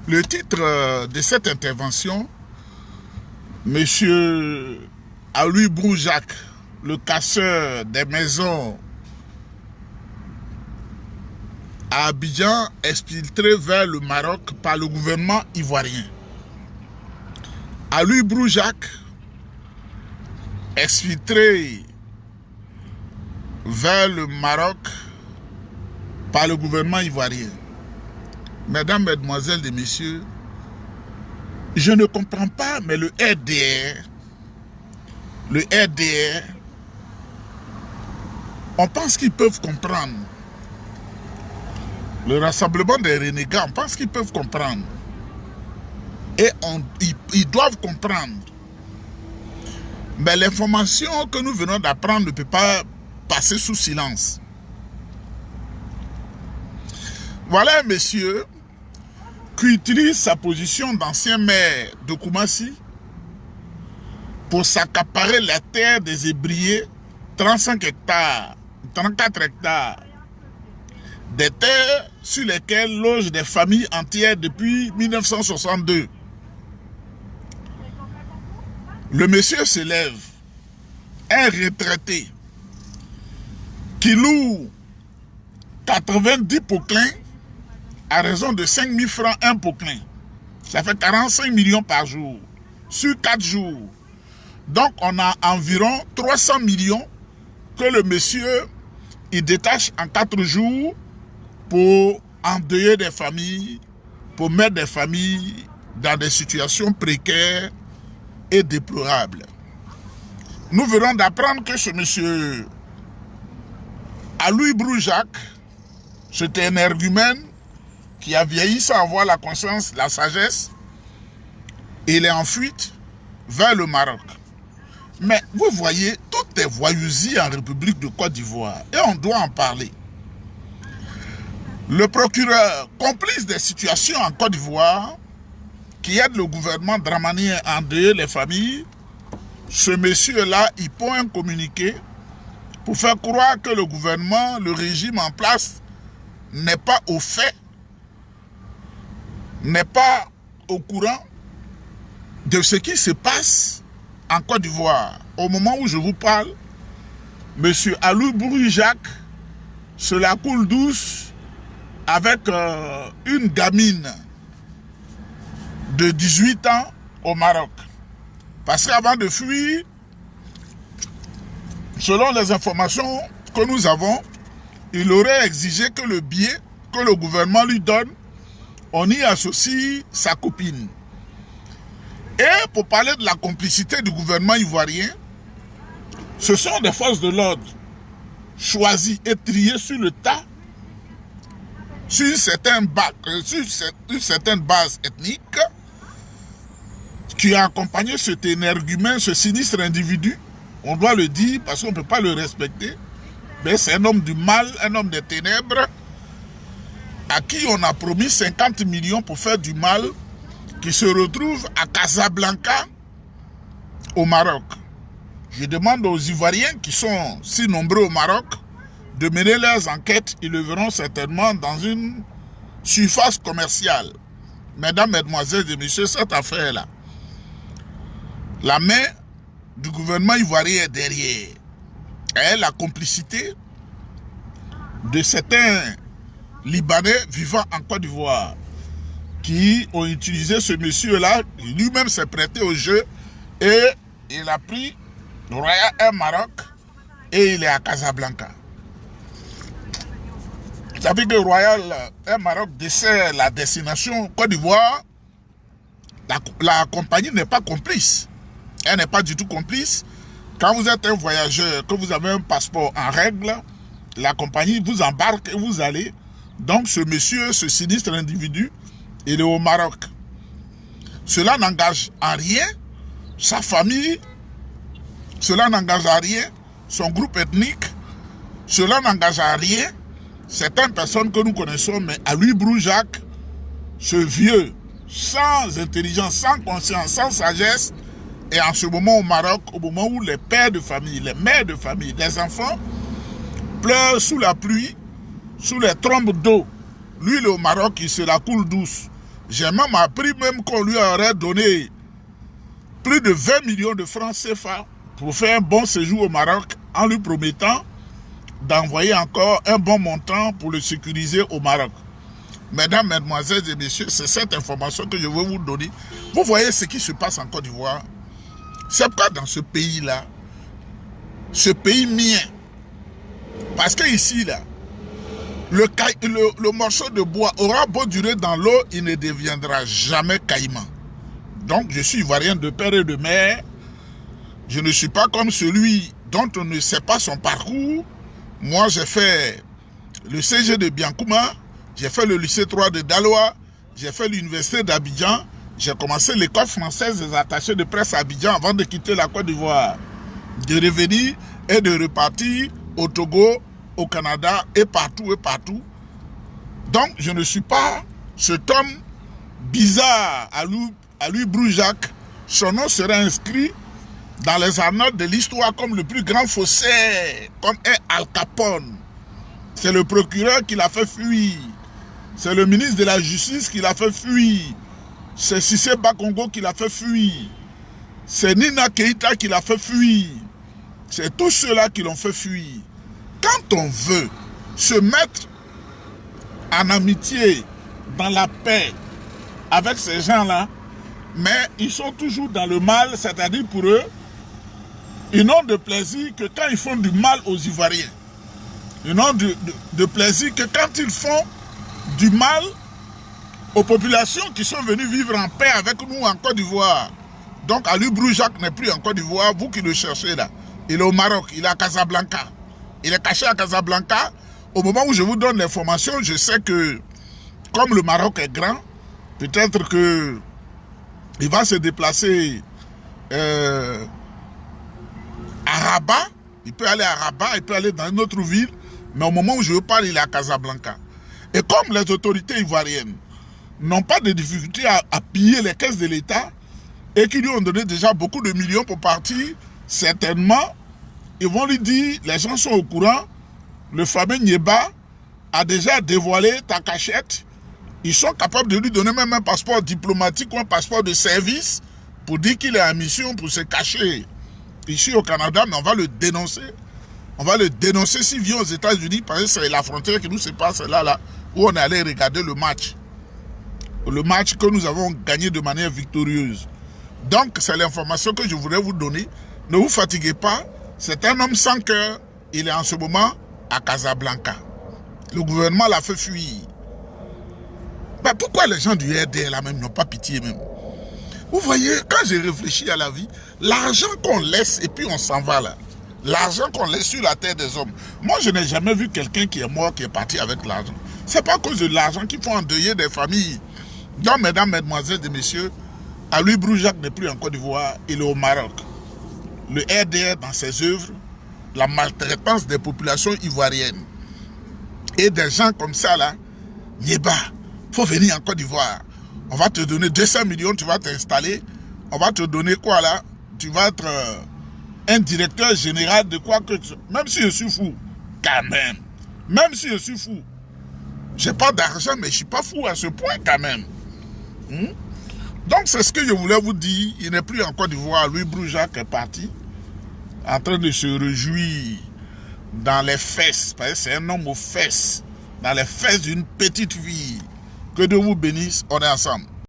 Le titre de cette intervention, Monsieur Aloui Broujac, le casseur des maisons à Abidjan, exfiltré vers le Maroc par le gouvernement ivoirien. Aloui Broujac, exfiltré vers le Maroc par le gouvernement ivoirien. Mesdames, Mesdemoiselles et Messieurs, je ne comprends pas, mais le RDR, on pense qu'ils peuvent comprendre. Le rassemblement des renégats, on pense qu'ils peuvent comprendre. Et ils doivent comprendre. Mais l'information que nous venons d'apprendre ne peut pas passer sous silence. Voilà un monsieur qui utilise sa position d'ancien maire de Koumassi pour s'accaparer la terre des Hébriers, 35 hectares, 34 hectares, des terres sur lesquelles logent des familles entières depuis 1962. Le monsieur se lève, un retraité, qui loue 90 poquelins à raison de 5 000 francs un poquelin. Ça fait 45 millions par jour, sur 4 jours. Donc on a environ 300 millions que le monsieur il détache en 4 jours pour endeuiller des familles, pour mettre des familles dans des situations précaires et déplorables. Nous venons d'apprendre que ce monsieur Aloui Broujac, c'était un énergumène qui a vieilli sans avoir la conscience, la sagesse, et il est en fuite vers le Maroc. Mais vous voyez, tout est voyousie en République de Côte d'Ivoire, et on doit en parler. Le procureur, complice des situations en Côte d'Ivoire, qui aide le gouvernement dramanien à endeuiller les familles, ce monsieur-là, il pond un communiqué pour faire croire que le gouvernement, le régime en place, n'est pas au fait, n'est pas au courant de ce qui se passe en Côte d'Ivoire. Au moment où je vous parle, M. Aloui Broujac se la coule douce avec une gamine de 18 ans au Maroc. Parce qu'avant de fuir, selon les informations que nous avons, il aurait exigé que le billet que le gouvernement lui donne, on y associe sa copine. Et pour parler de la complicité du gouvernement ivoirien, ce sont des forces de l'ordre choisies et triées sur le tas, sur une certaine base ethnique, qui a accompagné cet énergumène, ce sinistre individu. On doit le dire parce qu'on ne peut pas le respecter. Mais c'est un homme du mal, un homme des ténèbres, à qui on a promis 50 millions pour faire du mal, qui se retrouve à Casablanca, au Maroc. Je demande aux Ivoiriens qui sont si nombreux au Maroc de mener leurs enquêtes. Ils le verront certainement dans une surface commerciale. Mesdames, Mesdemoiselles et Messieurs, cette affaire-là, la main du gouvernement ivoirien est derrière. Et la complicité de certains Libanais vivant en Côte d'Ivoire qui ont utilisé ce monsieur-là, lui-même s'est prêté au jeu et il a pris Royal Air Maroc et il est à Casablanca. Vous savez que Royal Air Maroc dessert la destination Côte d'Ivoire. La compagnie n'est pas complice. Elle n'est pas du tout complice. Quand vous êtes un voyageur, que vous avez un passeport en règle, la compagnie vous embarque et vous allez. Donc ce monsieur, ce sinistre individu, il est au Maroc. Cela n'engage en rien sa famille, cela n'engage en rien son groupe ethnique, cela n'engage en rien certaines personnes que nous connaissons, mais Aloui Broujac, ce vieux, sans intelligence, sans conscience, sans sagesse, et en ce moment au Maroc, au moment où les pères de famille, les mères de famille, les enfants pleurent sous la pluie, sous les trombes d'eau. Lui, il est au Maroc, il se la coule douce. J'ai même appris même qu'on lui aurait donné plus de 20 millions de francs CFA pour faire un bon séjour au Maroc en lui promettant d'envoyer encore un bon montant pour le sécuriser au Maroc. Mesdames, mesdemoiselles et messieurs, c'est cette information que je veux vous donner. Vous voyez ce qui se passe en Côte d'Ivoire. C'est pourquoi dans ce pays-là, ce pays mien, parce que ici, là, le morceau de bois aura beau durer dans l'eau, il ne deviendra jamais caïman. Donc, je suis ivoirien de père et de mère. Je ne suis pas comme celui dont on ne sait pas son parcours. Moi, j'ai fait le CG de Biancouma, j'ai fait le lycée 3 de Daloa, j'ai fait l'université d'Abidjan, j'ai commencé l'école française des attachés de presse à Abidjan avant de quitter la Côte d'Ivoire, de revenir et de repartir au Togo, au Canada et partout et partout. Donc, je ne suis pas cet homme bizarre à Louis Broujac. Son nom sera inscrit dans les annales de l'histoire comme le plus grand faussaire, comme est Al Capone. C'est le procureur qui l'a fait fuir. C'est le ministre de la Justice qui l'a fait fuir. C'est Cissé Bakongo qui l'a fait fuir. C'est Nina Keïta qui l'a fait fuir. C'est tous ceux-là qui l'ont fait fuir. Quand on veut se mettre en amitié, dans la paix avec ces gens-là, mais ils sont toujours dans le mal, c'est-à-dire pour eux, ils n'ont de plaisir que quand ils font du mal aux Ivoiriens. Ils n'ont de plaisir que quand ils font du mal aux populations qui sont venues vivre en paix avec nous en Côte d'Ivoire. Donc, Ali Broujac n'est plus en Côte d'Ivoire, vous qui le cherchez là. Il est au Maroc, il est à Casablanca. Il est caché à Casablanca. Au moment où je vous donne l'information, je sais que, comme le Maroc est grand, peut-être que il va se déplacer à Rabat. Il peut aller à Rabat, il peut aller dans une autre ville. Mais au moment où je vous parle, il est à Casablanca. Et comme les autorités ivoiriennes n'ont pas de difficulté à piller les caisses de l'État et qui lui ont donné déjà beaucoup de millions pour partir, certainement, ils vont lui dire, les gens sont au courant, le fameux Nieba a déjà dévoilé ta cachette. Ils sont capables de lui donner même un passeport diplomatique ou un passeport de service pour dire qu'il est en mission pour se cacher ici au Canada, mais on va le dénoncer. On va le dénoncer s'il vient aux États-Unis, parce que c'est la frontière qui nous sépare, c'est là où on est allé regarder le match. Le match que nous avons gagné de manière victorieuse. Donc, c'est l'information que je voulais vous donner. Ne vous fatiguez pas. C'est un homme sans cœur. Il est en ce moment à Casablanca. Le gouvernement l'a fait fuir. Mais pourquoi les gens du RDR là même n'ont pas pitié même? Vous voyez, quand j'ai réfléchi à la vie, l'argent qu'on laisse et puis on s'en va là. L'argent qu'on laisse sur la terre des hommes. Moi, je n'ai jamais vu quelqu'un qui est mort, qui est parti avec l'argent. C'est pas à cause de l'argent qu'il faut endeuiller des familles. Donc, mesdames, mesdemoiselles et messieurs, Ali Broujac n'est plus en Côte d'Ivoire, il est au Maroc. Le RDR, dans ses œuvres, la maltraitance des populations ivoiriennes. Et des gens comme ça, là, Nieba, faut venir en Côte d'Ivoire. On va te donner 200 millions, tu vas t'installer. On va te donner quoi, là? Tu vas être un directeur général de quoi que... Même si je suis fou, quand même. Même si je suis fou. J'ai pas d'argent, mais je suis pas fou à ce point, quand même. Donc, c'est ce que je voulais vous dire. Il n'est plus en Côte d'Ivoire. Louis Broujac est parti, en train de se réjouir dans les fesses. Parce que c'est un homme aux fesses. Dans les fesses d'une petite fille. Que Dieu vous bénisse. On est ensemble.